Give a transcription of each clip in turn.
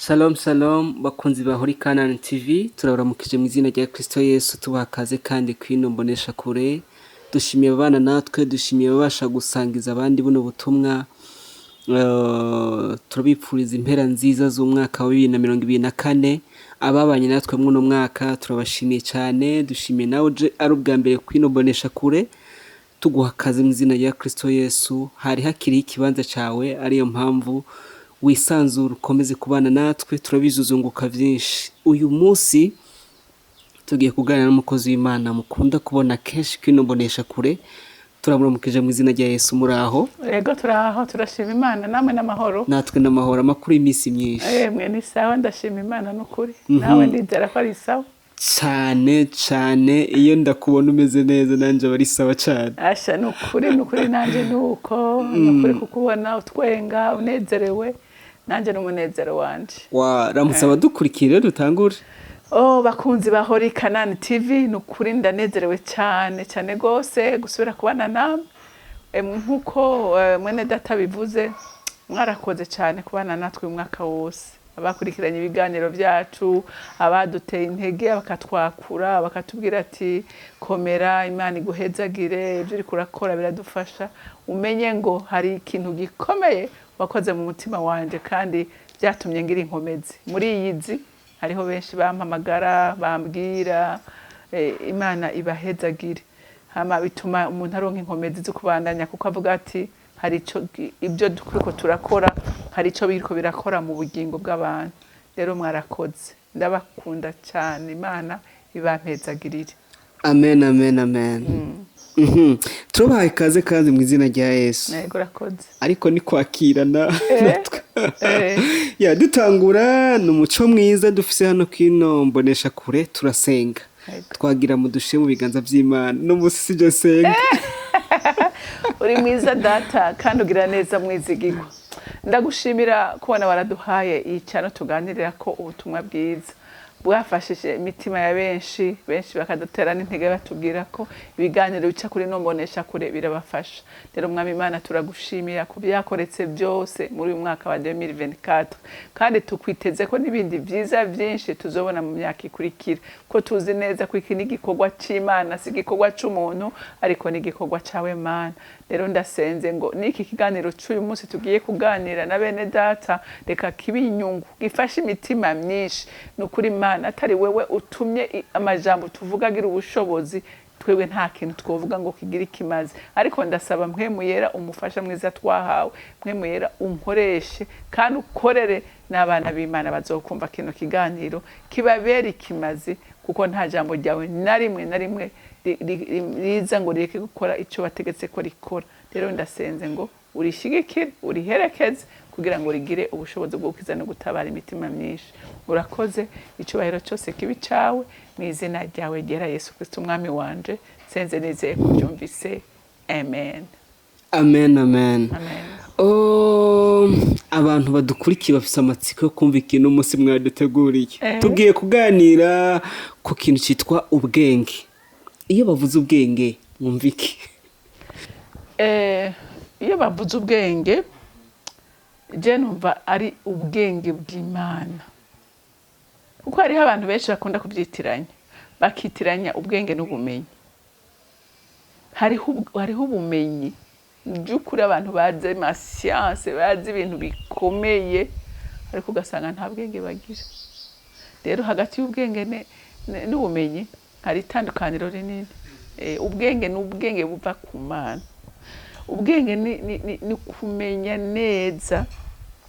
Shalom shalom bakunzi ba Holy Canaan TV turabaramukije mu izina rya Kristo Yesu tubakaze kandi kwino mbonesha kure dushimiye abana natwe dushimiye babasha gusangiza abandi buno butumwa turabipfuriza impera nziza z'umwaka wa 2024 ababanye natwe mwuno mwaka turabashimiye cyane dushimiye nawe ari ubwa mbere kwino mbonesha kure tuguha kaze mu izina rya Kristo Yesu hari hakiri ikibanza cyawe ariyo mpamvu wisanzura ukomeze kubana natwe turabizuzunguka byinshi uyu munsi tugiye kuganira n'umukozi w'Imana mukunda kubona kenshi kwino mbonesha kure turamuramukije mu izina rya Yesu muraho yego turaho turashima Imana namwe n'amahoro natwe n'amahoro amakuru y'imisi myinshi mwe ni sawa ndashima Imana n'ukuri nawe ndizera ko ari sawa cyane iyo ndakubona umeze neza nanje bari sawa cyane asha n'ukuri nanje nuko n'ukuri kukubona utwenga unezerewe nanje n'umunezero wanje waramutse abadukurikira dutangure bakunzi ba Holy Canaan TV n'ukuri ndanezerewe cyane gose gusubira kubana namwe nkuko mwene data bivuze mwarakoze cyane kubana natwe umwaka wose abakurikiranye ibiganiro byacu abaduteye intege bakatwakura bakatubwira ati komera Imana iguhezagire ibyo uri kurakora biradufasha umenye ngo hari ikintu gikomeye wakoze mu mutima wanje kandi byatumye ngira inkomezi muri iyizi hariho benshi bampamagara bambwira Imana ibahezagire hama bituma umuntu aronka inkomezi zo kubandanya kuko avuga ati hari ibyo dukuriko turakora hari ico biriko birakora mu bugingo bw'abantu rero mwarakoze ndabakunda cyane Imana ibampezagirire amen tubahaye kaze kandi mu izina rya Yesu yego rakoze ariko ni kwakirana ya dutangura n'umuco mwiza dufise hano kwino mbonesha kure turasenga twagira mu dushe mu biganza by'Imana no musi sije senga uri mwiza data kandi ugira neza mwizigirwa ndagushimira kubona waraduhaye icano tuganirira ko ubutumwa bwiza bwafashije imitima ya benshi bakadutera n'intege batubwira ko ibiganiro bica kuri no mbonesha kure birabafasha rero mwami Imana turagushimira ku byakoretse byose muri uyu mwaka wa 2024 kandi tukwiteze ko n'ibindi byiza byinshi tuzobona mu myaka ikurikira ko tuzi neza ko iki n'igikorwa c'Imana si igikorwa c'umuntu ariko n'igikorwa cawe Mana rero ndasenze ngo niki kiganiro cy'uyu munsi tugiye kuganira na bene data reka kibinyungu gifashe imitima myinshi n'ukuri Mana atari wewe utumye amajambo tuvuga agira ubushobozi twebwe nta kintu twovuga ngo kigira ikimaze ariko ndasaba mpwemu yera umufasha mwiza twahawe mpwemu yera unkoreshe kandi ukorere n'abana b'Imana bazokumva kino kiganiro kibabera ikimazi kuko nta jambo ryawe na rimwe riza ngo reke gukora icyo bategetse ko rikora rero ndasenze ngo urishigikire uriherekeze kugira ngo rigire ubushobozi bwo gukiza no gutabara imitima myinshi urakoze icyubahiro cyose kibi cawe mu izina ryawe ryera Yesu Kristo umwami wanje senze nizeye kubyumvise amen abantu badukurikiye bafise amatsiko yo kumva ikintu umunsi mwaduteguriye tugiye kuganira ku kintu cyitwa ubwenge iyo bavuze ubwenge mwumva iki iyo bavuze ubwenge je numva ari ubwenge bw'Imana kuko hariho abantu benshi bakunda kubyitiranya bakitiranya ubwenge n'ubumenyi hariho ubumenyi by'ukuri abantu bazi siyanse bazi ibintu bikomeye ariko ugasanga nta bwenge bagira rero hagati y'ubwenge n'ubumenyi hari itandukaniro rinini ubwenge n'ubwenge buva ku Mana ubwenge ni kumenya neza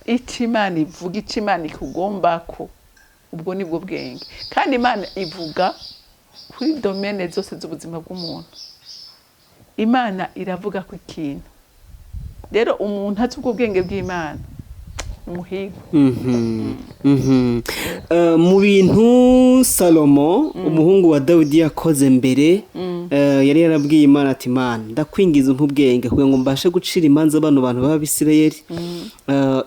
icyo Imana ivuga icyo Imana ikugombako ubwo nibwo bwenge kandi Imana ivuga kuri domene zose z'ubuzima bw'umuntu Imana iravuga ku ikintu rero umuntu azi ubwo bwenge bw'Imana umuhigo mu bintu Salomo umuhungu wa Dawidi yakoze mbere yari yarabwiye Imana ati Imana ndakwingiza nk'ubwenge kugira ngo mbashe gucira imanza abantu b'Abisirayeli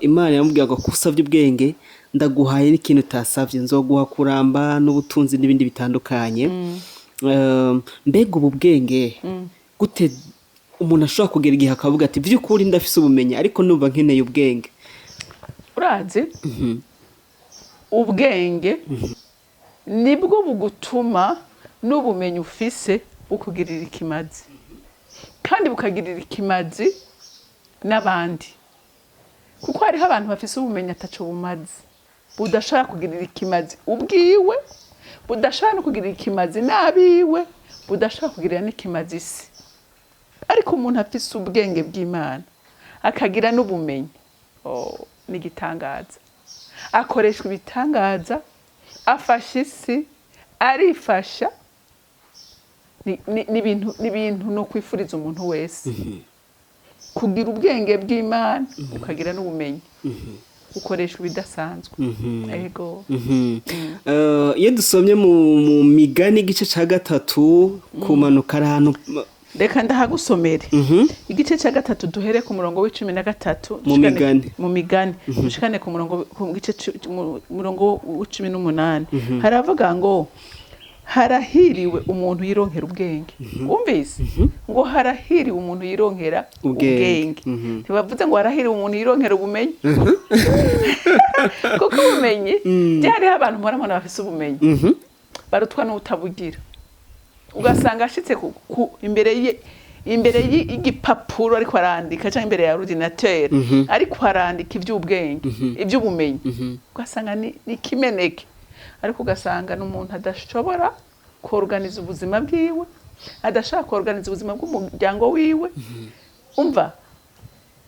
Imana yamubwiye ngo kusavye ubwenge ndaguhaye n'ikintu utasavye nzoguha kuramba n'ubutunzi n'ibindi bitandukanye mbega ubu bwenge gute umuntu ashobora kugera igihe akavuga ati by'ukuri ndafise ubumenyi ariko numva nkeneye ubwenge urazi ubwenge nibwo bugutuma n'ubumenyi ufise bukugirira ikimazi kandi bukagirira ikimazi n'abandi kuko hariho abantu bafise ubumenyi ataco bumaze budashobora kugirira ikimazi ubwiwe budashobora no kugirira ikimazi n'abiwe budashobora kugirira n'ikimazi isi ariko umuntu afise ubwenge bw'Imana akagira n'ubumenyi n'igitangaza akoreshwa ibitangaza afasha isi arifasha n'ibintu no kwifuriza umuntu wese kugira ubwenge bw'Imana ukagira n'ubumenyi ukoreshwa ibidasanzwe ego iyo dusomye mu migani igice ca gatatu kumanuka ahantu reka ndahagusomere igice cya gatatu duhere ku murongo w'13 mu migani dushikane ku murongo w'18 haravuga ngo harahiriwe umuntu yironkera ubwenge wumvise ngo harahiriwe umuntu yironkera ubwenge ntibavuze ngo harahiriwe umuntu yironkera ubumenyi kuko ubumenyi byariho abantu muramana bafise ubumenyi barutwa n'utabugira ugasanga ashitse imbere y'igipapuro ariko arandika cyangwa imbere ya ordinateur ariko arandika iby'ubwenge iby'ubumenyi ugasanga ni kimeneke ariko ugasanga n'umuntu adashobora kuorganiza ubuzima bwiwe adashaka kuorganiza ubuzima bw'umuryango wiwe umva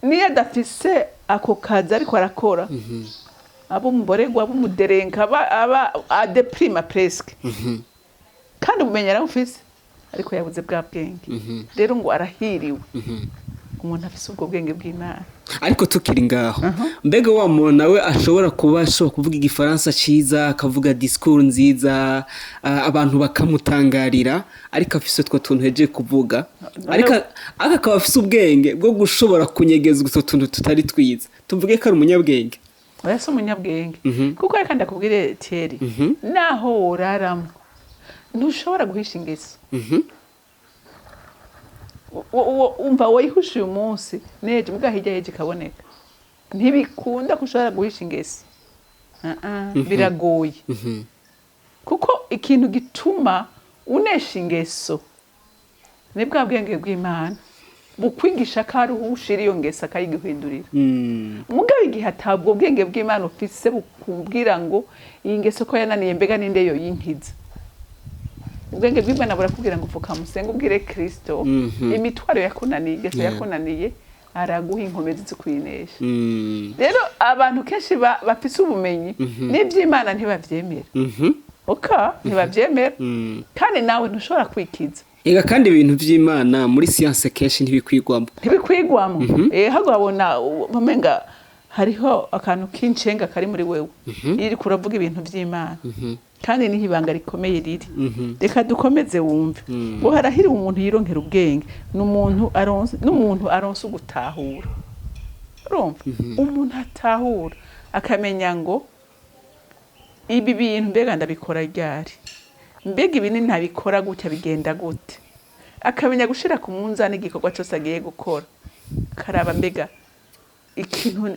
niyo adafise ako kazi ariko arakora abo muboregwa abo muderenka aba adeprima presque kandi ubumenyi arabufise ariko yabuze bwa bwenge rero ngo arahiriwe umuntu afise ubwo bwenge bw'Imana ariko tukiri ngaho mbega wa muntu nawe ashobora kuvuga igifaransa ciza akavuga discours nziza abantu bakamutangarira ariko afise utwo tuntu heje kuvuga ariko akaba afise ubwenge bwo gushobora kunyegeza utwo tuntu tutari twiza tuvuge ko ari umunyabwenge oya si umunyabwenge kuko reka ndakubwire Thierry naho woraramo ntushobora guhisha ingeso umva wayihusha uyu munsi neje mbwa hirya yeje kaboneka ntibikunda kushobora guhisha ingeso biragoye kuko ikintu gituma unesha ingeso ni bwa bwenge bw'Imana bukwigisha ko ari ushira iyo ngeso akayiguhindurira mugabe igihe atabwo bwenge bw'Imana ufise bukubwira ngo iyi ngeso ko yananiye mbega ninde yo yinkiza ubwenge bw'Imana burakubwira ngo upfuka musenga ubwire Kristo imitwaro yakunaniye ingeso yakunaniye araguha inkomezi zikwinesha rero abantu kenshi bafise ubumenyi n'iby'Imana ntibavyemera ntibavyemera kandi nawe ntushobora kwikiza ega kandi ibintu by'Imana muri science kenshi ntibikwigwamo hago abona bamenga hariho akantu k'incenga kari muri wewe iri kuravuga ibintu by'Imana kandi ni ibanga rikomeye riri reka dukomeze wumve ngo harahiriwe umuntu yironkera ubwenge n'umuntu aronse ugutahura urumva umuntu atahura akamenya ngo ibi bintu mbega ndabikora ryari mbega ibi ntabikora gutya bigenda gute akamenya gushira ku munzani igikorwa cyose agiye gukora karaba mbega ikintu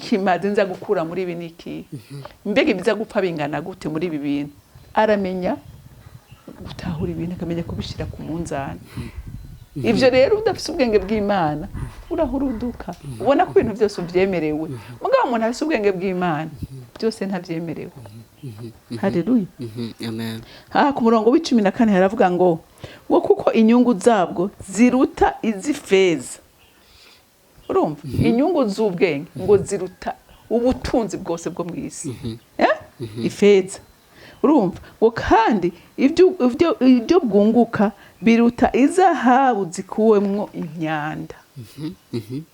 kimaze nza gukura muri ibi niki mbega ibiza gupfa bingana gute muri ibi bintu aramenya gutahura ibintu akamenya kubishira ku munzani ivyo rero udafise ubwenge bw'Imana urahuruduka ubona ko ibintu byose uvyemerewe mugabo umuntu afise ubwenge bw'Imana byose ntavyemerewe haleluya amen ku murongo w'14 haravuga ngo kuko inyungu zabwo ziruta izifeza urumva inyungu z'ubwenge ngo ziruta ubutunzi bwose bwo mw'isi ifeza urumva ngo kandi ibyo bwunguka biruta izahabu zikuwemwo imyanda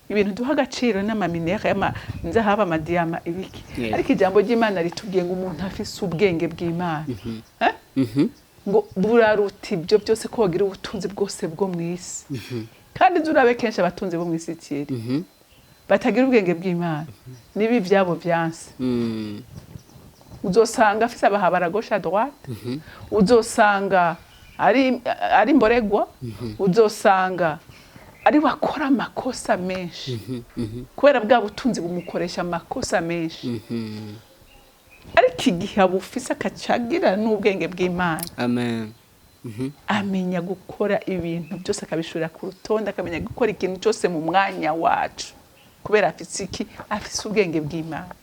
ibintu duha agaciro n'amaminere nzahaba amadiyama ibiki ariko ijambo ry'Imana ritubwiye ngo umuntu afise ubwenge bw'Imana ngo buraruta ibyo byose ko wagira ubutunzi bwose bwo mw'isi kandi zurabe kenshi abatunzi bo mw'isi Thierry batagira ubwenge bw'Imana nibi vyabo byanse uzosanga afise abahabara gauche à droite uzosanga ari mboregwa uzosanga ari bakora amakosa menshi kubera bwa butunzi bumukoresha amakosa menshi ariko igihe abufise akacagira n'ubwenge bw'Imana amen amenya gukora ibintu byose akabishurira ku rutonde akamenya gukora ikintu cyose mu mwanya wacu kubera afise iki afise ubwenge bw'Imana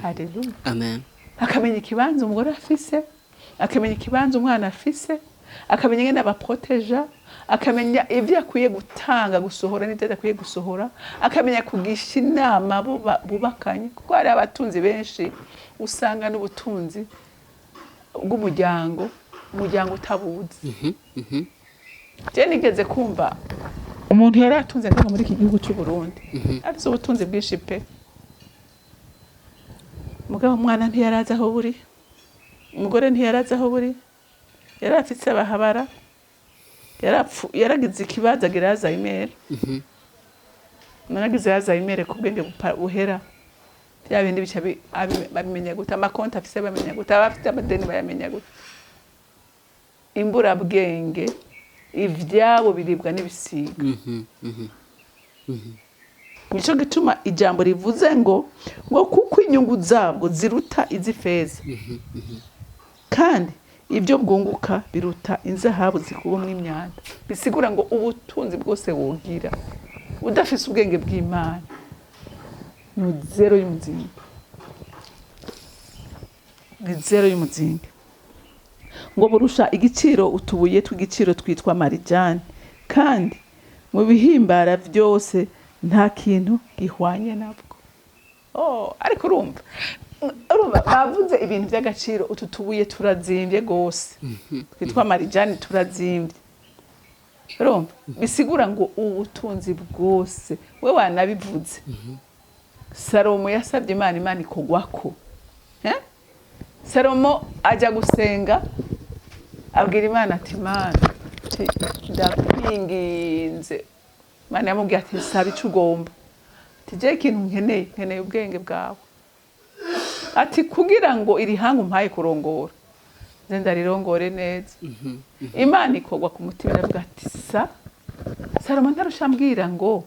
haleluya amen akamenya ikibanza umugore afise akamenya ikibanza umwana afise akamenya ngene abaproteja akamenya ivyo akwiye gutanga gusohora n'ivyo adakwiye gusohora akamenya kugisha inama abo bubakanye kuko hari abatunzi benshi usanga n'ubutunzi bw'umuryango utabuzi je nigeze kumva umuntu yari atunze ngaho muri iki gihugu cy'u Burundi afise ubutunzi bwinshi pe mugabo umwana ntiyaraza aho buri umugore ntiyaraza aho buri yari afise abahabara yaragize ikibazo agira Alzheimer naragize Alzheimer ku bwenge buhera bya bindi bica babimenya gute amakonti afise bamenya gute abafite amadeni bayamenya gute imbura bwenge ivyabo biribwa n'ibisiga nico gituma ijambo rivuze ngo kuko inyungu zabwo ziruta izifeza kandi ibyo bwunguka biruta inzahabu zikubomwa imyanda bisigura ngo ubutunzi bwose wogira udafise ubwenge bw'Imana ni zero y'umuzingi ni zero y'umuzingi ngo burusha igiciro utubuye tw'igiciro twitwa marijani kandi mu bihimbara byose nta kintu gihwanye nabwo ariko urumva bavuze ibintu by'agaciro utu tubuye turazimbye gose twitwa marijani turazimbye urumva bisigura ngo ubutunzi bwose we wanabivuze Salomo yasabye Imana ikogwako Salomo ajya gusenga abwira Imana ati Mana ndakwinginze Imana yamubwiye ati saba icyo ugomba ati je ikintu nkeneye ubwenge bwawe ati kugira ngo iri hanga umpaye kurongora nze ndarirongore neza Imana ikogwa ku mutima iravuga ati Salomo ntarusha ambwira ngo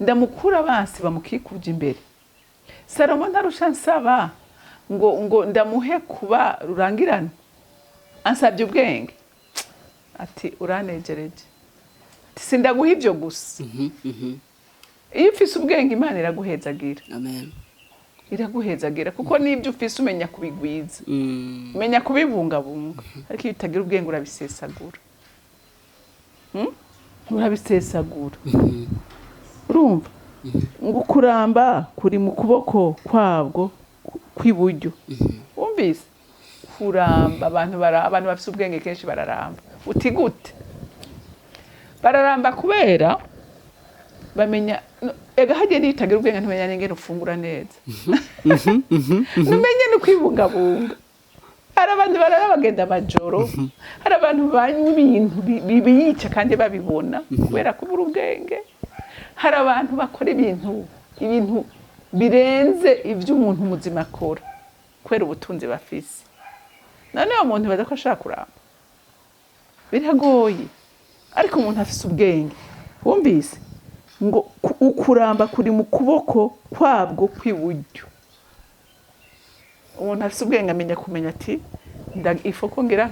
ndamukura abansi bamukikuje imbere Salomo ntarusha nsaba ngo ndamuhe kuba rurangirana ansabye ubwenge ati uranejereje ati sindaguha ibyo gusa iyo ufise ubwenge Imana iraguhezagira amen iraguhezagira kuko n'ibyo ufise umenya kubigwiza umenya kubibungabunga ariko iyo utagira ubwenge urabisesagura urabisesagura urumva ngo kuramba kuri mu kuboko kwabwo kw'iburyo wumvise kuramba abantu bafise ubwenge kenshi bararamba uti gute bararamba kubera bamenya ega hagiye nitagira ubwenge ntumenya n'ingene ufungura neza numenye no kwibungabunga hari abantu barara bagenda amajoro hari abantu banywa ibintu bibiyica kandi babibona kubera kubura ubwenge hari abantu bakora ibintu birenze ibyo umuntu muzima akora kubera ubutunzi bafise none uwo muntu baza ko ashaka kuramba biragoye ariko umuntu afise ubwenge wumvise ngo ukuramba kuri mu kuboko kwabwo kw'iburyo umuntu afise ubwenge amenya kumenya ati ifoko ngira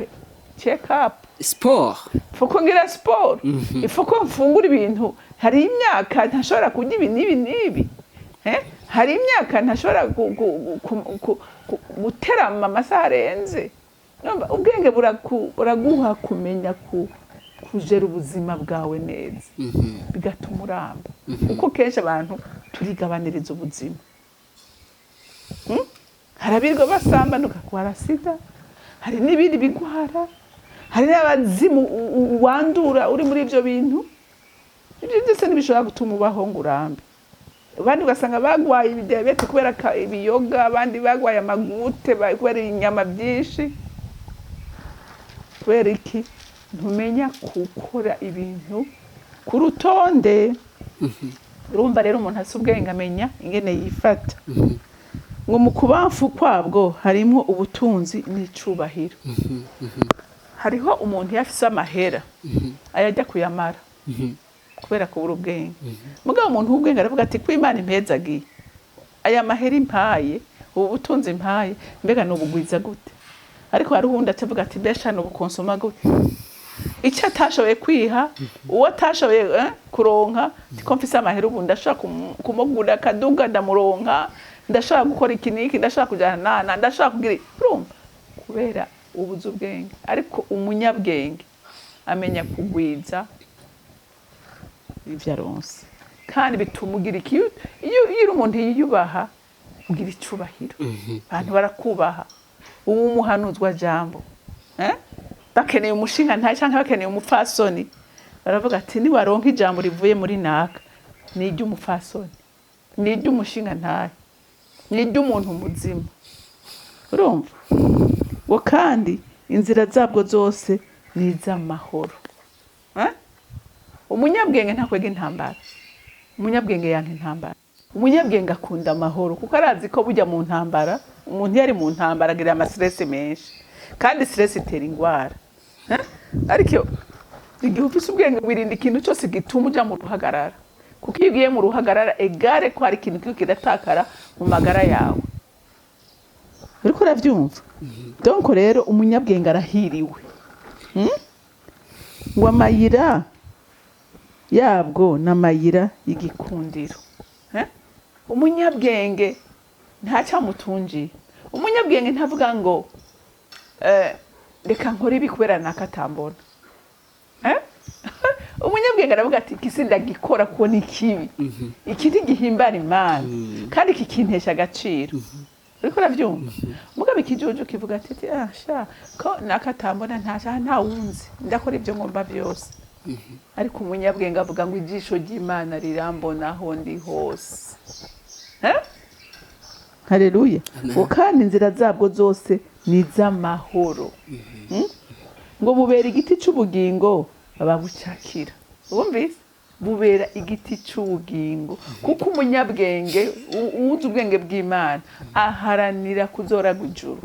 check up sport ifoko ngira sport ifoko mfungura ibintu hari imyaka ntashobora kurya ibi n'ibi hari imyaka ntashobora guterama amasaha arenze ubwenge buraguha kumenya kujera ubuzima bwawe neza bigatuma uramba kuko kenshi abantu turigabaniriza ubuzima harabirwa basamba nukagwara sida hari n'ibindi bigwara hari n'abazimu wandura uri muri ibyo bintu ibyo byose ntibishobora gutuma ubaho ngo urambe abandi ugasanga bagwaye ibidiyabete kubera ibiyoga abandi bagwaye amagute kubera inyama byinshi kubera iki ntumenya gukora ibintu ku rutonde urumva rero umuntu asa ubwenge amenya ingene yifata ngo mu kubamfu kwabwo harimo ubutunzi n'icubahiro hariho umuntu yafise amahera ayajya kuyamara kubera kubura ubwenge mugabo umuntu w'ubwenge aravuga ati ko Imana impezagiye aya mahera impaye ubu butunzi mpaye mbega nubugwiza gute, ariko hari uwundi atavuga ati mbesha nubukonsoma gute, icyo atashoboye kwiha, uwo atashoboye kuronka, ko mfise amahera ubu ndashobora kumugura akaduga ndamuronka, ndashobora gukora iki n'iki, ndashobora kujyana nana, ndashobora kugira urumva, kubera ubuze ubwenge. Ariko umunyabwenge amenya kugwiza ivyo aronse, kandi bituma ugira iyo uri umuntu yiyubaha ugira icubahiro, abantu barakubaha. Ubu umuhanuzwa jambo bakeneye umushinga ntaye canke bakeneye umupfasoni, baravuga ati niwaronka ijambo rivuye muri naka, ni iry'umupfasoni, ni iry'umushinga ntaye, ni iry'umuntu muzima. Urumva ngo kandi inzira zabwo zose ni iz'amahoro. Umunyabwenge ntakwega intambara, umunyabwenge yanka intambara. Umunyabwenge akunda amahoro kuko arazi ko bujya mu ntambara, umuntu yari mu ntambara agira amastress menshi, kandi stress itera ingwara. Ariko igihe ufise ubwenge wirinda ikintu cyose gituma uja mu ruhagarara, kuko iyo ugiye mu ruhagarara egare ko hari ikintu kiko kidatakara mu magara yawe. Uriko uravyumva? Donc rero umunyabwenge arahiriwe. Ngo amayira yabwo n'amayira y'igikundiro. Umunyabwenge ntacyamutungiye. Umunyabwenge ntavuga ngo reka nkore ibi kubera nakatambona. Umunyabwenge aravuga ati kisi ndagikora kuko ni kibi, iki ntigihimbara Imana kandi kikintesha agaciro. Uriko uravyumva? Mugabe ikijuju kivuga ati sha ko nakatambona nta wunzi, ndakora ibyo ngomba byose. Ariko umunyabwenge avuga ngo ijisho ry'Imana rirambona aho ndi hose. Haleluya. Ngo kandi inzira zabwo zose ni iz'amahoro. Ngo bubera igiti c'ubugingo babucakira. Wumvise? Bubera igiti c'ubugingo, kuko umunyabwenge uzi ubwenge bw'Imana aharanira kuzoragwa ijuru.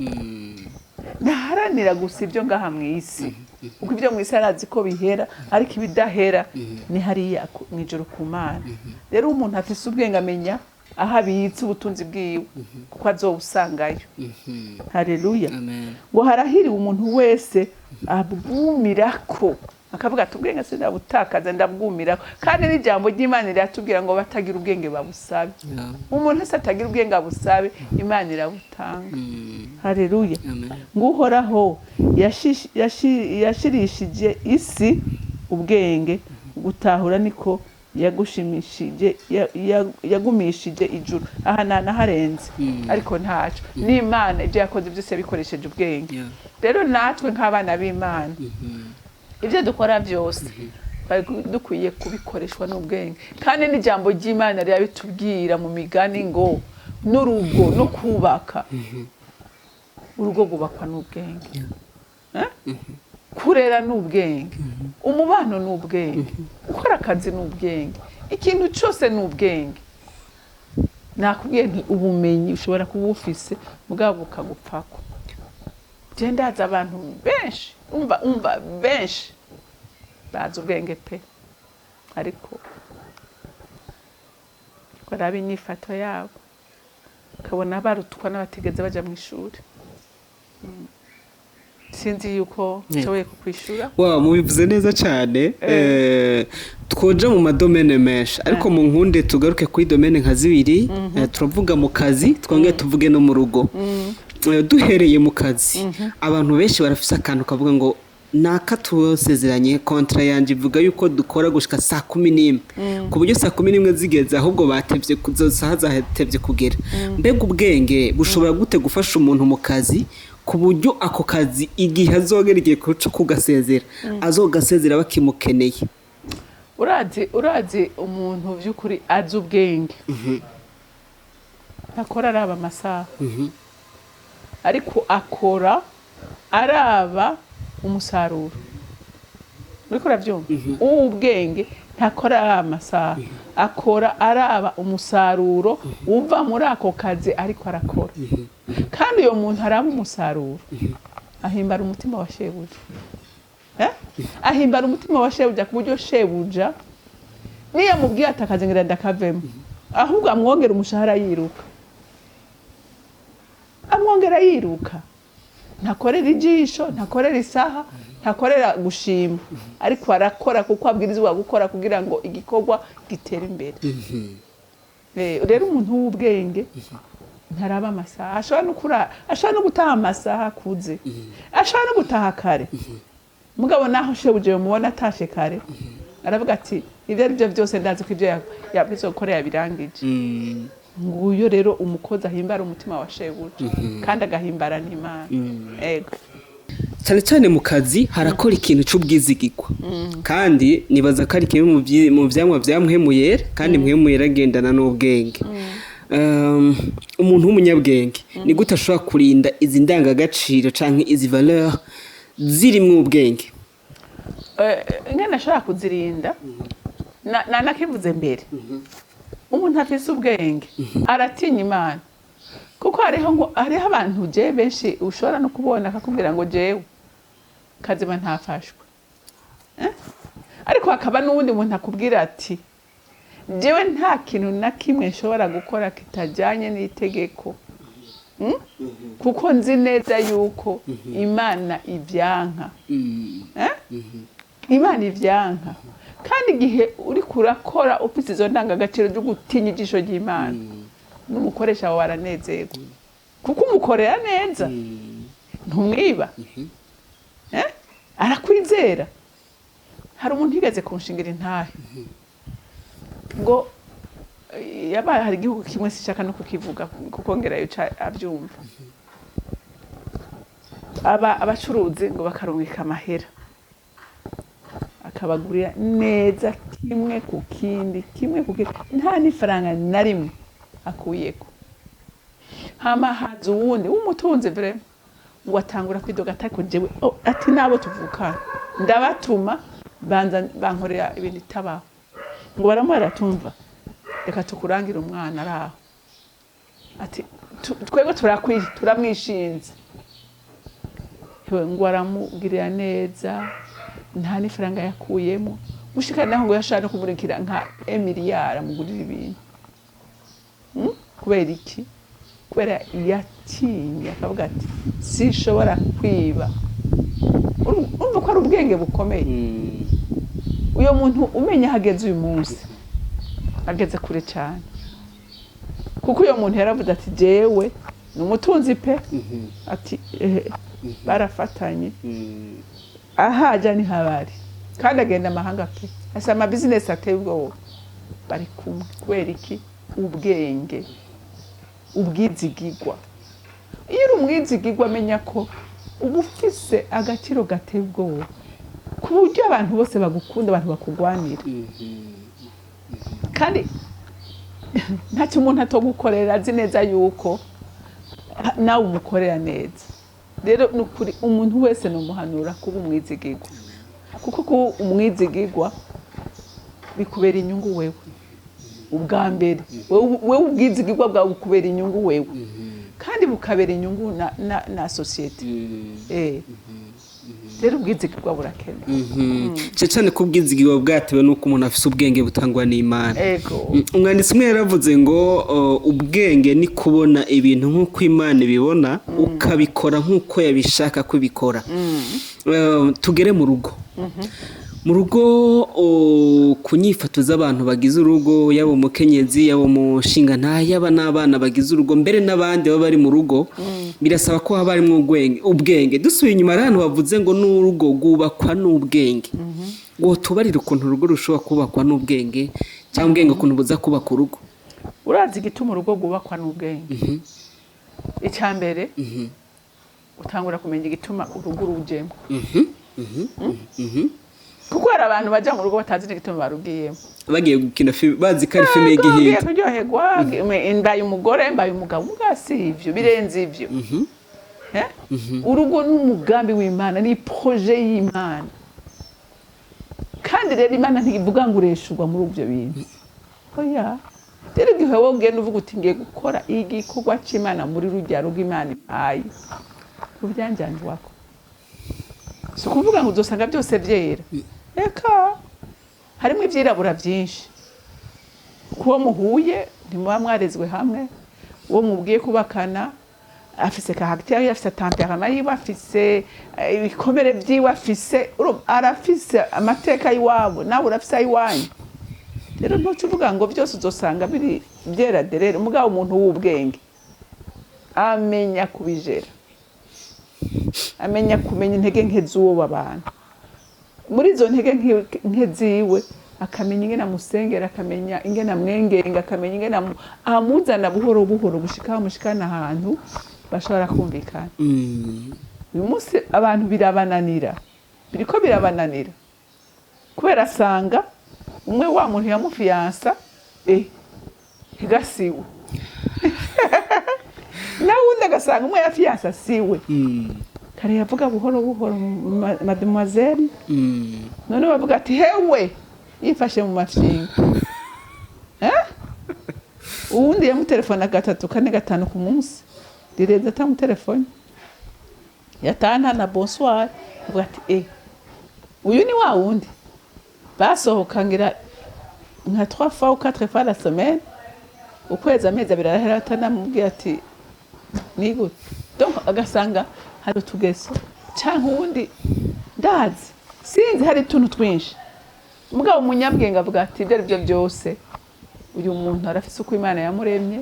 Ndaharanira gusa ibyo ngaha mw'isi, kuko ibyo mw'isi arazi ko bihera, ariko ibidahera ni hariya mw'ijuru ku Mana. Rero umuntu afise ubwenge amenya aho abitse ubutunzi bwiwe, kuko azobusangayo. Haleluya. Ngo harahiriwe umuntu wese abwumirako, akavuga ati ubwenge sindabutakaza ndabwumirako, kandi n'ijambo ry'Imana riratubwira ngo batagira ubwenge babusabe. Umuntu wese atagira ubwenge abusabe, Imana irabutanga. Haleluya. Ngo Uhoraho yashirishije isi ubwenge, gutahura niko yagumishije ijuru. Aha naharenze, ariko ntaco. N'Imana ibyo yakoze byose yabikoresheje ubwenge. Rero natwe nk'abana b'Imana, ibyo dukora byose dukwiye kubikoreshwa n'ubwenge, kandi n'ijambo ry'Imana rirabitubwira mu migani ngo n'urugo no kubaka, urugo rwubakwa n'ubwenge, kurera n'ubwenge, umubano n'ubwenge, gukora akazi n'ubwenge, ikintu cyose n'ubwenge. Nakubwiye nti ubumenyi ushobora kuba ufise mugabo bukagupfako. Je ndazi abantu benshi, umva benshi bazi ubwenge pe, ariko baraba inyifato yabo ukabona barutwa n'abatigeze baja mu ishuri. Sinzi yuko nshoboye kukwishura. Mubivuze neza cyane. Twoja mu madomene menshi, ariko mu nkunde tugaruke kuri domene nka zibiri. Turavuga mu kazi, twongeye tuvuge no mu rugo. Duhereye mu kazi, abantu benshi barafise akantu kavuga ngo naka tusezeranye kontra yanje ivuga yuko dukora gushika saa 11, ku buryo saa 11 zigeze ahubwo batevye kuzosaha zahetevye kugera. Mbega ubwenge bushobora gute gufasha umuntu mu kazi ku buryo ako kazi igihe azogera igihe kugasezera azogasezera bakimukeneye? Urazi umuntu by'ukuri azi ubwenge akora araba amasaha, ariko akora araba umusaruro. Uriko uravyumva? Ubwenge ntakora araba amasaha, akora araba umusaruro uva muri ako kazi ariko arakora. Kandi uyo muntu araba umusaruro ahimbara umutima wa shebuja. Ahimbara umutima wa shebuja ku buryo shebuja niyo mubwiye atakazi ngira ndakavemo, ahubwo amwongera umushahara yiruka. yiruka, ntakorera ijisho, ntakorera isaha, ntakorera gushima, ariko arakora kuko abwirizwa gukora kugira ngo igikorwa gitere imbere. Rero umuntu w'ubwenge ntaraba amasaha, ashobora no gutaha amasaha akuze, ashobora no gutaha kare, mugabo naho shebuja mubona atashe kare aravuga ati ibyo ari byo byose ndazi ko ibyo yabizo gukora yabirangije. Nguyo rero umukozi ahimbara umutima wa shebuja kandi agahimbara n'Imana. Ego cyane cyane mu kazi harakora ikintu cy'ubwizigirwa, kandi nibaza ko ari kimwe mu vyamwa vya Mpwemuyera, kandi Mpwemuyera agendana n'ubwenge. Umuntu w'umunyabwenge ni gute ashobora kurinda izi ndangagaciro canke izi valeur ziri mu ubwenge? Ngene ashobora kuzirinda nakivuze mbere, umuntu afise ubwenge aratinya Imana, kuko hariho abantu je benshi ushobora no kubona akakubwira ngo jewe kazima ntafashwe, ariko hakaba n'uwundi muntu akubwira ati jewe nta kintu na kimwe nshobora gukora kitajanye n'itegeko, kuko nzi neza yuko Imana ivyanka. Imana ivyanka, kandi igihe uri kurakora ufite izo ndangagaciro zo gutinya ijisho ry'Imana, n'umukoresha wawe aranezerwa kuko umukorera neza, ntumwiba, arakwizera. Hari umuntu yigeze kunshingira intahe ngo yabaye, hari igihugu kimwe sishaka no kukivuga kuko ngerayo abyumva, abacuruzi ngo bakarungika amahera akabagurira neza kimwe ku kindi, nta n'ifaranga na rimwe akuyeko. Hama haza uwundi w'umutunzi vrema ngo atangura kwidoga atako jewe ati nabo tuvukana ndabatuma bankorera ibintu itabaho, ngo baramara tumva reka tukurangira umwana araho, ati twego turamwishinze, ngo aramugirira neza nta n'ifaranga yakuyemo, gushika naho ngo yashaka kumurikira nka Emiliyara mugurira ibintu. Kubera iki? Kubera yatinye akavuga ati sinshobora kwiba. Urumva ko ari ubwenge bukomeye. Uyo muntu umenya hageze uyu munsi ageze kure cyane, kuko uyo muntu yaravuze ati jewe n'umutunzi pe, ati barafatanye ahaja ni habari, kandi agenda amahanga pe, asa ama business ateye ubwoba, bari kumwe. Kubera iki? Ubwenge, ubwizigirwa. Iyo uri umwizigirwa amenya ko uba ufise agaciro gateye ubwoba, ku buryo abantu bose bagukunda, abantu bakugwanira, kandi ntacyo umuntu atogukorera azi neza yuko nawe umukorera neza. Rero nukuri umuntu wese nomuhanura kuba umwizigirwa, kuko kuba umwizigirwa bikubera inyungu wewe ubwa mbere, wewe ubwizigirwa bwawe bukubera inyungu wewe, kandi bukabera inyungu na societe. Rero ubwizigirwa burakenewe cyane ko ubwizigirwa bwatewe nuko umuntu afise ubwenge butangwa n'Imana. Umwanditsi umwe yaravuze ngo ubwenge ni kubona ibintu nk'uko Imana ibibona, ukabikora nk'uko yabishaka kubikora. Tugere mu rugo. Mu rugo kunyifato z'abantu bagize urugo, yaba umukenyezi, yaba umushinga nta, yaba n'abana bagize urugo, mbere n'abandi baba bari mu rugo, birasaba ko haba harimo ubwenge. Dusubiye inyuma abantu bavuze ngo n'urugo rwubakwa n'ubwenge, ngo tubarire ukuntu urugo rushobora kubakwa n'ubwenge, cyangwa ubwenge ukuntu buza kubaka urugo. Urazi igituma urugo rwubakwa n'ubwenge? Icya mbere utangura kumenya igituma urugo rujemo, kuko hari abantu bajya mu rugo batazi n'igituma barugiyemo, bagiye gukina filime bazi ko ari filime y'igihinde, kuryoherwa, mbaye umugore mbaye umugabo, mugasi ivyo birenze ivyo. Urugo n'umugambi w'Imana, ni projet y'Imana, kandi rero Imana ntivuga ngo ureshurwa muri ivyo bintu. Oya, rero igihe wowe ugenda uvuga uti ngiye gukora igikorwa c'Imana muri rujya rugo Imana impaye, rubyanjanje wako, si ukuvuga ngo uzosanga byose byera. Eka harimo ivyirabura byinshi, kuko muhuye ntimuba mwarezwe hamwe, uwo mubwiye kubakana afise caractère, afise temperament yiwe, afise ibikomere vyiwe, afise arafise amateka yiwabo, nawe urafise ayiwanyu. Rero ntucuvuga ngo byose uzosanga biri byera derere. Mugabo umuntu w'ubwenge amenya kubijera, amenya kumenya intege nke z'uwo abantu. Muri izo ntege nke ziwe akamenya ingene amusengera, akamenya ingene amwengenga, akamenya ingene amuzana buhoro buhoro gushika mushikana ahantu bashobora kumvikana. Uyu munsi abantu birabananira, biriko birabananira kubera asanga umwe wa muntu yamufiyansa higasiwe nawe undi agasanga umwe yafiyansa siwe. Kare yavuga buhoro buhoro mademoiselle, none bavuga ati hewe yifashe mu mafyinga. Uwundi yamutelefona 3 4 5 ku munsi, direza atamutelefone yatana na bonsoir, avuga ati uyu ni wa wundi basohoka ngira nka 3 fois ou 4 fois la semaine, ukwezi amezi abiri arahera atanamubwira ati ni gute. Donc agasanga hari utugeso canke uwundi ndazi sinzi hari tuntu twinshi. Mugabo umunyabwenge avuga ati ibyo aribyo byose uyu muntu arafise uko Imana yamuremye,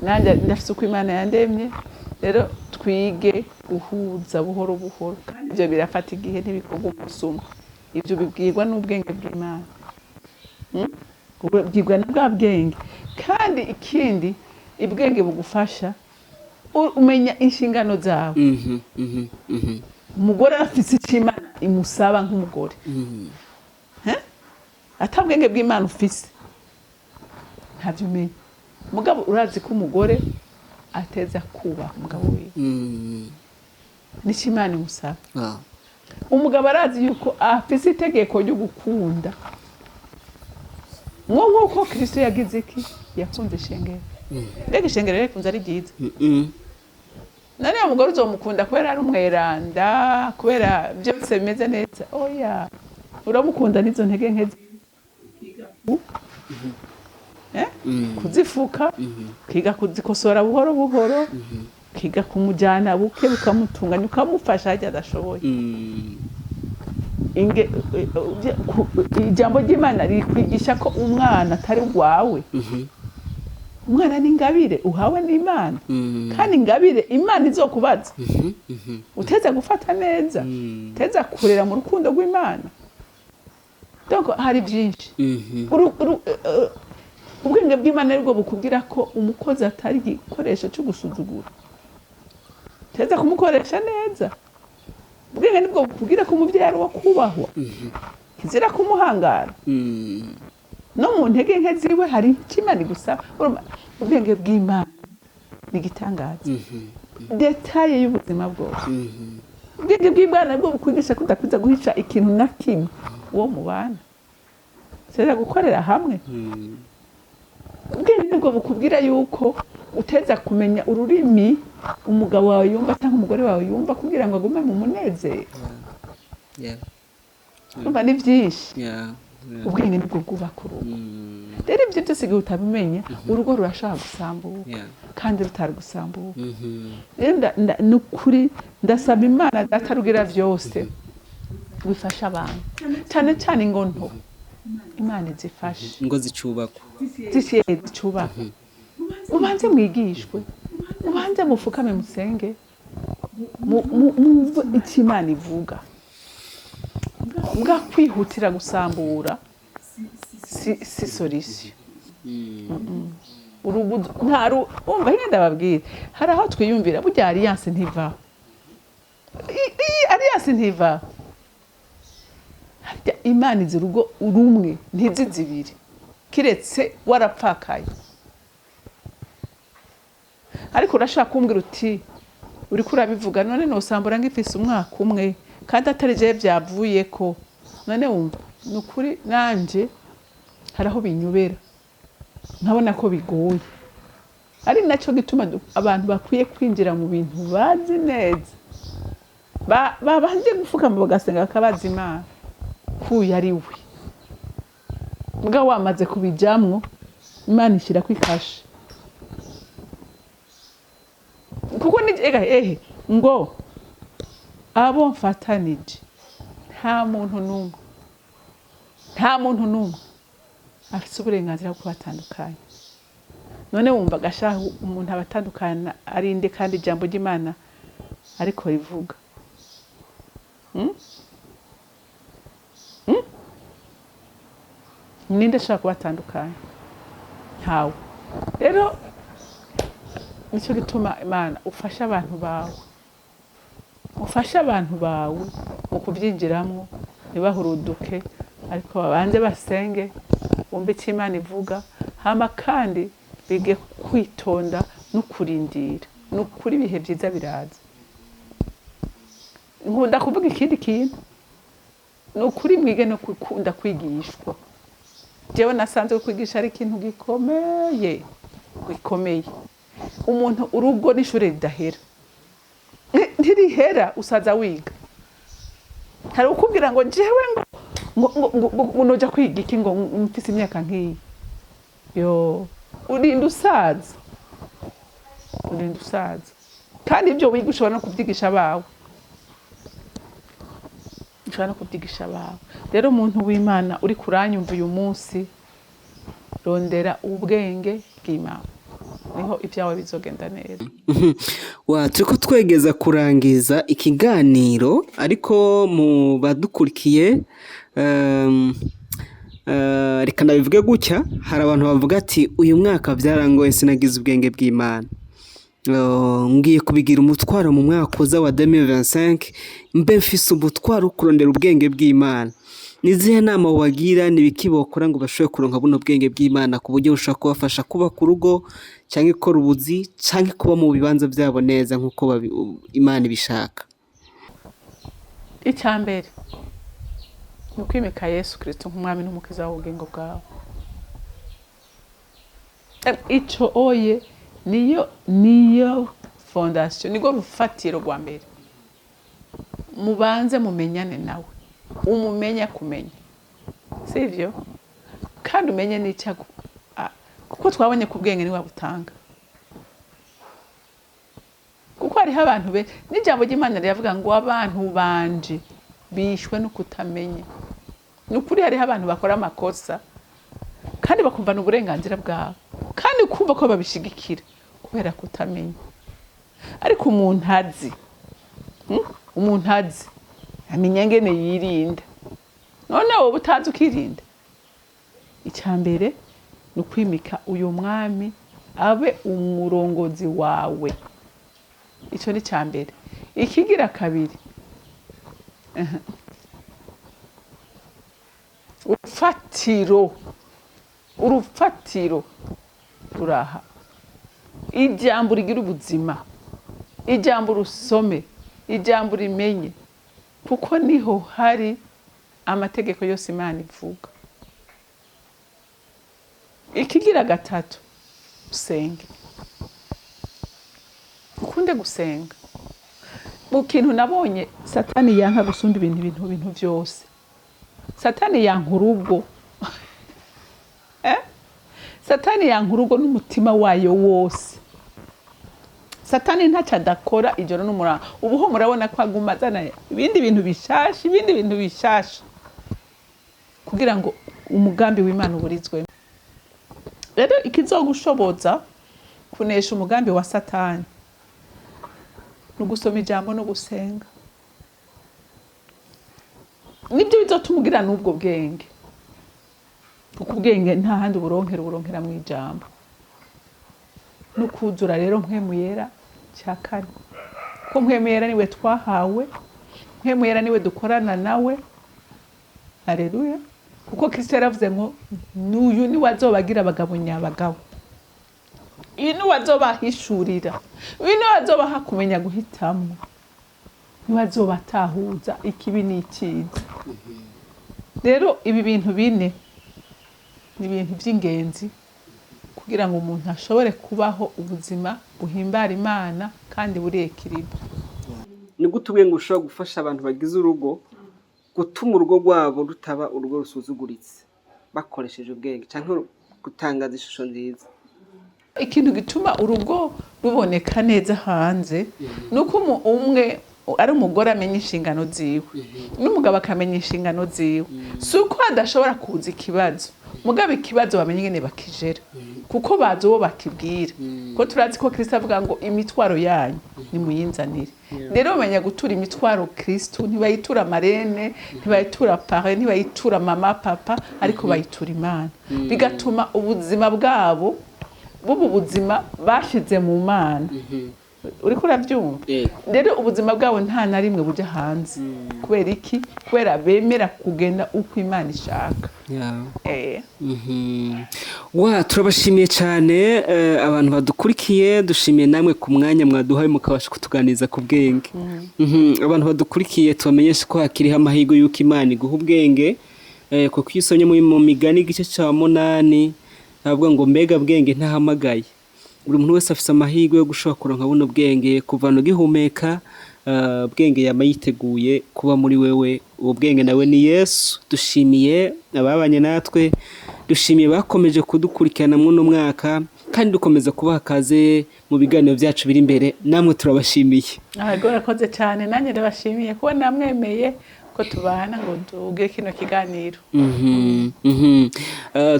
nanje ndafise uko Imana yandemye. Rero twige guhuza buhoro buhoro, kandi ibyo birafata igihe, ntibikorwa umusuma. Ibyo bibwirwa n'ubwenge bw'Imana, bwirwa na bwa bwenge. Kandi ikindi ibwenge bugufasha umenya inshingano zawe. Umugore afise ic'Imana imusaba nk'umugore, atabwenge bw'Imana ufise ntavyo umenya. Mugabo urazi ko umugore ateza kubaha umugabo wiwe, n'ic'Imana imusaba. Umugabo arazi yuko afise itegeko ryo gukunda, nk'uko Kristo yagize iki, yakunze ishengero. Mbega ishengero rikunze ari ryiza? None umugore uzomukunda kubera ari umweranda, kubera byose bimeze neza? Oya, uramukunda n'izo ntege nke kuzifuka, kiga kuzikosora buhoro buhoro, kiga kumujyana buke bukamutunganya, ukamufasha hajya adashoboye. Ijambo ry'Imana rikwigisha ko umwana atari wawe. Umwana ni ingabire uhawe n'Imana, kandi ingabire Imana izokubaza. Uteza gufata neza, uteza kurera mu rukundo rw'Imana. Donc hari byinshi. Ubwenge bw'Imana nibwo bukubwira ko umukozi atari igikoresho cyo gusuzugura, uteza kumukoresha neza. Ubwenge nibwo bukubwira ko umuvyeyi ari wo kubahwa, kizira kumuhangara. No mu ntege nke ziwe hari ik'Imana gusaba. Ubwenge bw'Imana ni igitangaza, detaye y'ubuzima bwose. Ubwenge bw'Imana nibwo bukwigisha kudakwiza guhisha ikintu na kimwe uwo mubana, seza gukorera hamwe. Ubwenge nibwo bukubwira yuko uteza kumenya ururimi umugabo wawe yumva cyangwa umugore wawe yumva, kugira ngo agume mu munezero. Umva ni byinshi. Ubwenge nibwo bwubaka urugo. Rero ibyo byose igihe utabimenya, urugo rurashobora gusambuka, kandi rutari gusambuka. Ni ukuri ndasaba Imana Data rugira byose bifasha abantu, cyane cyane ingo nto. Imana izifashe ngo zicubakwa, zicubakwa. Mubanze mwigishwe, mubanze mufukame musenge, mwumve icyo Imana ivuga. Mbwa kwihutira gusambura si solution. Urubuzo ntaru umva hinde babwira, hari aho twiyumvira burya alliance ntiva. Alliance ntiva. Imana izi urugo urumwe ntizizibiri, kiretse warapfakaye. Ariko urashaka kumbwira uti uri kurabivuga, none nosambura ngifise umwaka umwe kandi atari je byavuye ko. None wumva nukuri nanje haraho binyubera, nkabona ko bigoye. Ari naco gituma abantu bakwiye kwinjira mu bintu bazi neza, babanje gufuka mu bagasenga bakabaza Imana kuyu ari we. Mbwa wamaze kubijamwo, Imana ishira kwikasha. Kuko ngo abo mfatanije nta muntu n'umwe afite uburenganzira bwo kubatandukanya. None wumva gashaka umuntu abatandukana arinde kandi ijambo ry'Imana ariko rivuga ninde ashaka kubatandukanya? Ntawe. Rero nicyo gituma Imana ufasha abantu bawe mu kubyinjiramo ntibahuruduke, ariko babanze basenge bumve icyo Imana ivuga, hama kandi bige kwitonda no kurindira. Ni ukuri ibihe byiza biraza. Nkunda kuvuga ikindi kintu, ni ukuri mwige no gukunda kwigishwa. Jewe nasanze kwigisha ari ikintu gikomeye. Umuntu urugo n'ishure ridahera, ntirihera, usaza wiga. Hari ukubwira ngo jewe ngo noja kwiga iki ngo mfise imyaka nk'iyi. Urinda usaza. Kandi ibyo wiga ushobora no kubyigisha abawe. Rero umuntu w'Imana uri kuranyumva uyu munsi, rondera ubwenge bw'Imana, niho ibyawe bizogenda neza. turiko twegeza kurangiza ikiganiro, ariko mu badukurikiye reka nabivuge gutya, hari abantu bavuga ati uyu mwaka byarangoye sinagize ubwenge bw'Imana, ngiye kubigira umutwaro mu mwaka uza wa 2025, mbe mfise umutwaro wo kurondera ubwenge bw'Imana. Nizihe nama wagira, nibiki bokora ngo bashobore kuronka buno bwenge bw'Imana ku buryo bushobora kubafasha kuba ku rugo cyangwa ikora ubuzi cyangwa kuba mu bibanza byabo neza nk'uko Imana ibishaka? Icyambere ni ukwimika Yesu Kristo nk'umwami n'umukiza w'ubugingo bwawe. Ico oye niyo fondation, nigo rufatiro rwa mbere. Mubanze mumenyane nawe, umumenya kumenya, sivyo? Kandi umenye n'icyago, kuko twabonye ku bwenge ni wabutanga. Kuko hariho abantu n'ijambo ry'Imana riravuga ngo abantu banje bishwe no kutamenya. Ni ukuri hariho abantu bakora amakosa kandi bakumva n'uburenganzira bwabo, kandi kumva ko babishigikira kubera kutamenya. Ariko umuntu azi amenya ngene yirinda. None wowe utazi ukirinda. Icyambere ni ukwimika uyu mwami abe umurongozi wawe. Ico ni cyambere. Ikigira kabiri, urufatiro ruraha. Ijambo rigira ubuzima, ijambo rusome, ijambo rimenye, kuko niho hari amategeko yose Imana ivuga. Ikigira gatatu, usenge. Ukunde gusenga. Mu kintu nabonye Satani yanka gusumba ibintu byose. Satani yanka urugo. Satani yanka urugo n'umutima wayo wose. Satani ntaca adakora ijoro n'umurango. Ubuho murabona ko aguma azana ibindi bintu bishasha kugira ngo umugambi w'Imana uburizwe. Rero ikizogushoboza kunesha umugambi wa Satani no gusoma ijambo no gusenga. Nibyo bizotumugira n'ubwo bwenge. Kuko ubwenge nta handi uburonkera mu ijambo. No kuzura rero mpwemu yera cyakane. Ko mpwemu yera niwe twahawe, mpwemu yera niwe dukorana nawe. Haleluya. Kuko Kristo yaravuze ngo n'uyu ni wazobagira abagabo nyabagabo. Uyu ni wazobahishurira. Uyu ni wazobaha kumenya guhitamo. Ni wazobatahuza ikibi n'icyiza. Rero ibi bintu bine ni ibintu by'ingenzi kugira ngo umuntu ashobore kubaho ubuzima buhimbara Imana kandi burekiriba. Ni gute ubwenge ushobora gufasha abantu bagize urugo gutuma urugo rwabo rutaba urugo rusuzuguritse bakoresheje ubwenge cyangwa gutangaza ishusho nziza? ikintu gituma urugo ruboneka neza hanze nuko umwe ari umugore amenya inshingano ziwe n'umugabo akamenya inshingano ziwe si uko adashobora kuza ikibazo mugabo ikibazo bamenye ingene bakijera kuko bazi uwo bakibwira ko turazi ko Kristo avuga ngo imitwaro yanyu nimuyinzanire rero bamenya gutura imitwaro Kristo ntibayitura marene ntibayitura pare ntibayitura mama papa ariko bayitura Imana bigatuma ubuzima bwabo bubu buzima bashize mu Mana uriko uravyumva rero ubuzima bwabo nta na rimwe buja hanze kubera iki kubera bemera kugenda uko Imana ishaka turabashimiye cyane abantu badukurikiye dushimiye namwe ku mwanya mwaduhaye mukabasha kutuganiza ku bwenge abantu badukurikiye tubamenyesha ko hakiriho amahirwe y'uko Imana iguha ubwenge kuko iyo usomye mu migani igice cya 8 avuga ngo mbega bwenge ntahamagaye buri muntu wese afite amahirwe yo gushobora kuronka buno bwenge kuvana ugihumeka bwenge yama yiteguye kuba muri wewe uwo bwenge nawe ni Yesu dushimiye ababanye natwe dushimiye bakomeje kudukurikirana muno mwaka kandi dukomeza kubaha akaze mu biganiro byacu biri imbere namwe turabashimiye arakoze cyane nanjye ndabashimiye kuba namwemeye ko tubana ngo duge kino kiganiro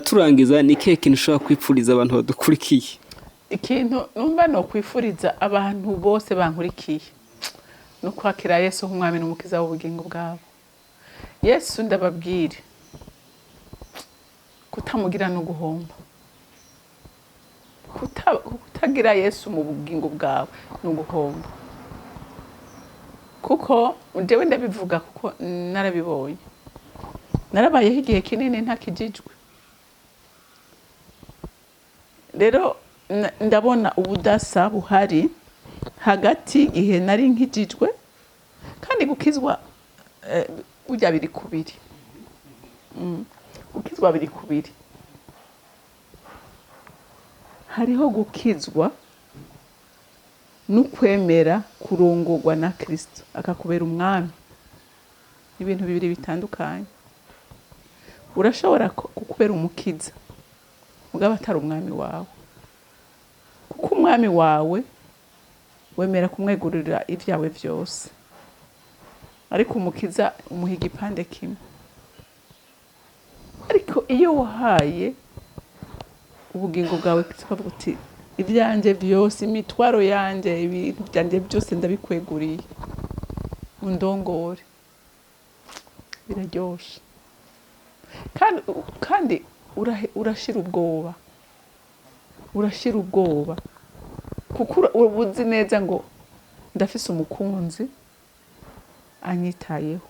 turangiza ni kihe kintu ushobora kwipfuriza abantu badukurikiye ikintu numva no kwifuriza abantu bose bankurikiye no kwakira Yesu nk'umwami n'umukiza w'ubugingo bwabo Yesu ndababwire kutamugira no guhomba kutagira Yesu mu bugingo bwawe no guhomba kuko ndewe ndabivuga kuko narabibonye narabayeho igihe kinini ntakijijwe rero ndabona ubudasa buhari hagati igihe nari nkijijwe kandi gukizwa burya biri kubiri gukizwa biri kubiri hariho gukizwa n'ukwemera kurongorwa na Kristo akakubera umwami ibintu bibiri bitandukanye urashobora kukubera umukiza mugabo atari umwami wawe kuko umwami wawe wemera kumwegurira ibyawe byose ariko umukiza umuha igipande kimwe ariko iyo wahaye ubugingo bwawe ukavuga uti ibyanjye byose imitwaro yanjye ibintu byanjye byose ndabikweguriye undongore biraryoshe kandi urashira ubwoba kuko ubuzi neza ngo ndafise umukunzi anyitayeho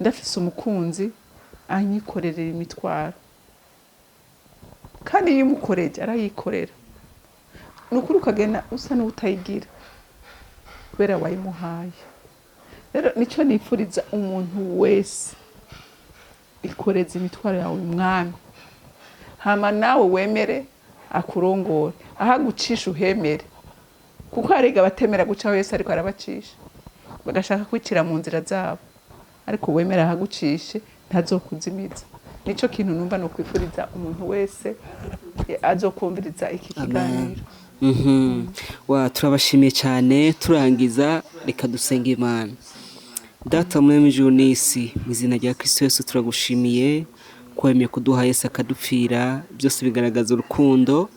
ndafise umukunzi anyikorerera imitwaro kandi iyo umukoreje arayikorera nukuri ukagenda usa n'utayigira kubera wayimuhaye rero nicyo nifuriza umuntu wese ikoreza imitwaro yawe mwami hama nawe wemere akurongore ahagucisha uhemere kuko hariga batemera gucaho Yesu ariko arabacisha bagashaka kwicira mu nzira zabo ariko wemera ahagucishe ntazokuzimiza nico kintu numva no kwifuriza umuntu wese azokumviriza iki kiganiro turabashimiye cyane turangiza reka dusenga Imana Data mwemi Jonisi mu izina rya Kristo Yesu turagushimiye kwemeye kuduha Yesu akadupfira byose bigaragaza urukundo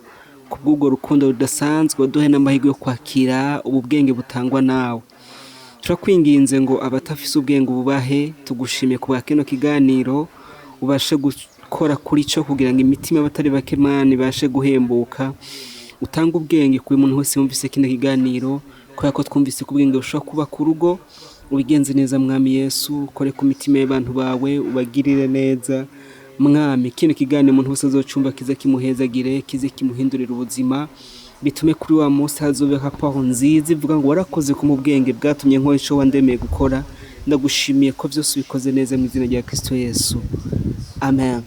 kubw'ubwo rukundo rudasanzwe waduhe n'amahirwe yo kwakira ubu bwenge butangwa nawe turakwinginze ngo abatafise ubwenge ububahe tugushimiye kubwa kino kiganiro ubashe gukora kuri cyo kugira ngo imitima y'abatari bake Mana ibashe guhembuka utanga ubwenge ku muntu wese yumvise kino kiganiro kubera ko twumvise ko ubwenge bushobora kuba ku rugo ubigenze neza mwami Yesu ukore ku mitima y'abantu bawe ubagirire neza mwami kino kiganiro umuntu wese azocumva kiza kimuhezagire kize kimuhindurira ubuzima bitume kuri wa munsi hazobe hapaho nziza ivuga ngo warakoze ku mu bwenge bwatumye nkora ico wandemeye gukora ndagushimiye ko byose ubikoze neza mu izina rya Kristo Yesu amen.